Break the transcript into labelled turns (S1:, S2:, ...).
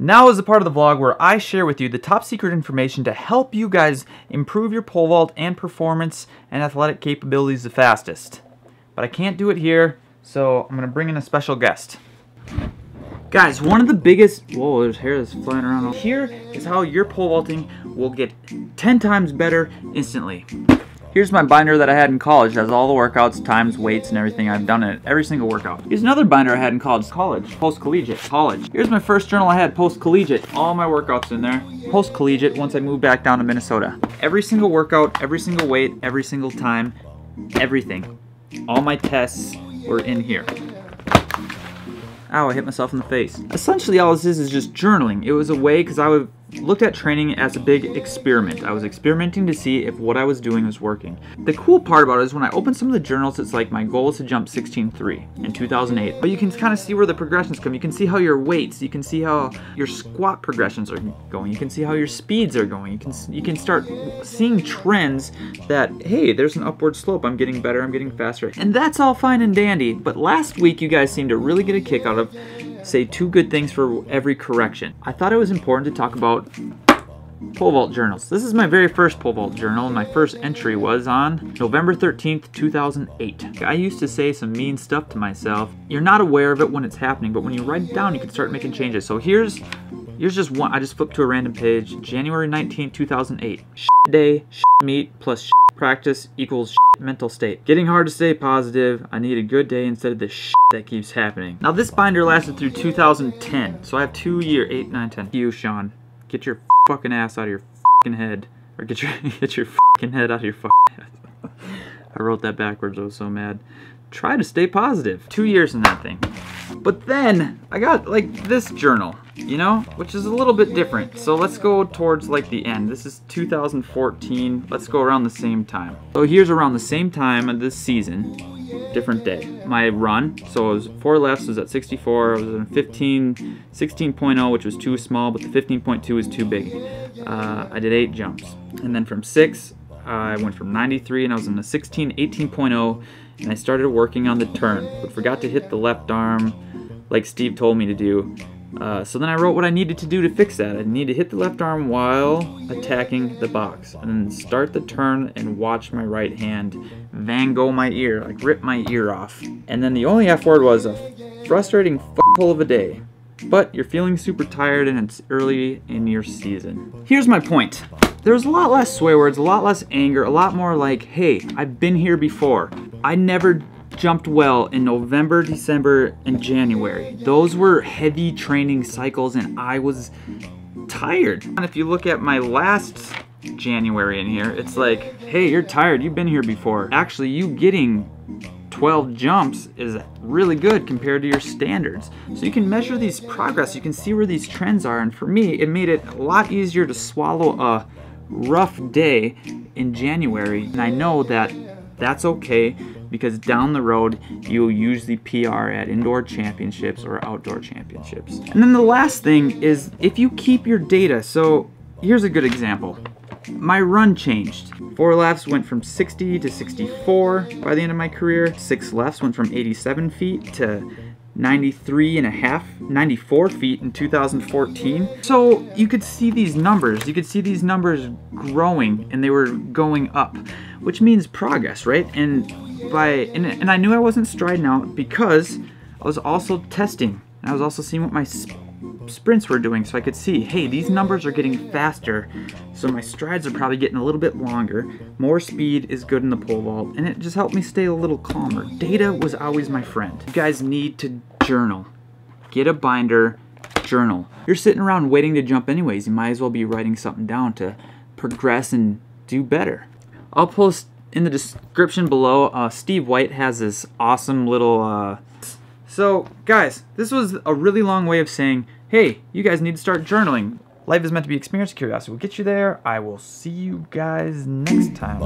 S1: Now is the part of the vlog where I share with you the top secret information to help you guys improve your pole vault and performance and athletic capabilities the fastest. But I can't do it here, so I'm going to bring in a special guest. Guys, one of the biggest... Whoa, there's hair that's flying around. Here is how your pole vaulting will get 10 times better instantly. Here's my binder that I had in college. It has all the workouts, times, weights, and everything. I've done it every single workout. Here's another binder I had in college, post-collegiate, college. Here's my first journal I had, post-collegiate. All my workouts in there. Post-collegiate, once I moved back down to Minnesota. Every single workout, every single weight, every single time, everything. All my tests were in here. Ow, I hit myself in the face. Essentially, all this is just journaling. It was a way, because I looked at training as a big experiment. I was experimenting to see if what I was doing was working. The cool part about it is when I open some of the journals, it's like my goal is to jump 16.3 in 2008. But you can kind of see where the progressions come. You can see how your weights, you can see how your squat progressions are going. You can see how your speeds are going. You can start seeing trends that, hey, there's an upward slope. I'm getting better, I'm getting faster. And that's all fine and dandy. But last week, you guys seemed to really get a kick out of say 2 good things for every correction. I thought it was important to talk about pole vault journals. This is my very first pole vault journal, and my first entry was on November 13th, 2008. I used to say some mean stuff to myself. You're not aware of it when it's happening, but when you write it down, you can start making changes. So here's just one. I just flipped to a random page. January 19th, 2008. Day, meet plus practice equals mental state. Getting hard to stay positive. I need a good day instead of the that keeps happening. Now this binder lasted through 2010, so I have 2 years, 8, 9, 10. You, Shawn, get your fucking ass out of your fucking head, or get your fucking head out of your fucking head. I wrote that backwards. I was so mad. Try to stay positive. 2 years in that thing. But then I got like this journal, you know, which is a little bit different. So let's go towards like the end. This is 2014. Let's go around the same time. So here's around the same time of this season, different day. My run, so it was 4 lefts, was at 64. I was in 16.0, which was too small, but the 15.2 was too big. I did 8 jumps. And then from 6, I went from 93 and I was in the 18.0. And I started working on the turn, but forgot to hit the left arm like Steve told me to do. So then I wrote what I needed to do to fix that. I need to hit the left arm while attacking the box, and then start the turn and watch my right hand Van Gogh my ear, like rip my ear off. And then the only F word was a frustrating f***hole of a day. But you're feeling super tired and it's early in your season. Here's my point. There's a lot less swear words, a lot less anger, a lot more like, hey, I've been here before. I never jumped well in November, December, and January. Those were heavy training cycles and I was tired. And if you look at my last January in here, it's like, hey, you're tired, you've been here before. Actually, you getting 12 jumps is really good compared to your standards. So you can measure these progress, you can see where these trends are, and for me, it made it a lot easier to swallow a rough day in January, and I know that that's okay because down the road you'll usually PR at indoor championships or outdoor championships. And then the last thing is if you keep your data. So here's a good example. My run changed. 4 lefts went from 60 to 64 by the end of my career. 6 lefts went from 87 feet to 94 feet in 2014. So you could see these numbers. You could see these numbers growing and they were going up, which means progress, right? And I knew I wasn't striding out because I was also testing. And I was also seeing what my sprints were doing, so I could see, hey, these numbers are getting faster, so my strides are probably getting a little bit longer. More speed is good in the pole vault, and it just helped me stay a little calmer. Data was always my friend. You guys need to journal. Get a binder, journal. You're sitting around waiting to jump anyways. You might as well be writing something down to progress and do better. I'll post in the description below. Steve White has this awesome little So guys, this was a really long way of saying, hey, you guys need to start journaling. Life is meant to be experienced. Curiosity will get you there. I will see you guys next time.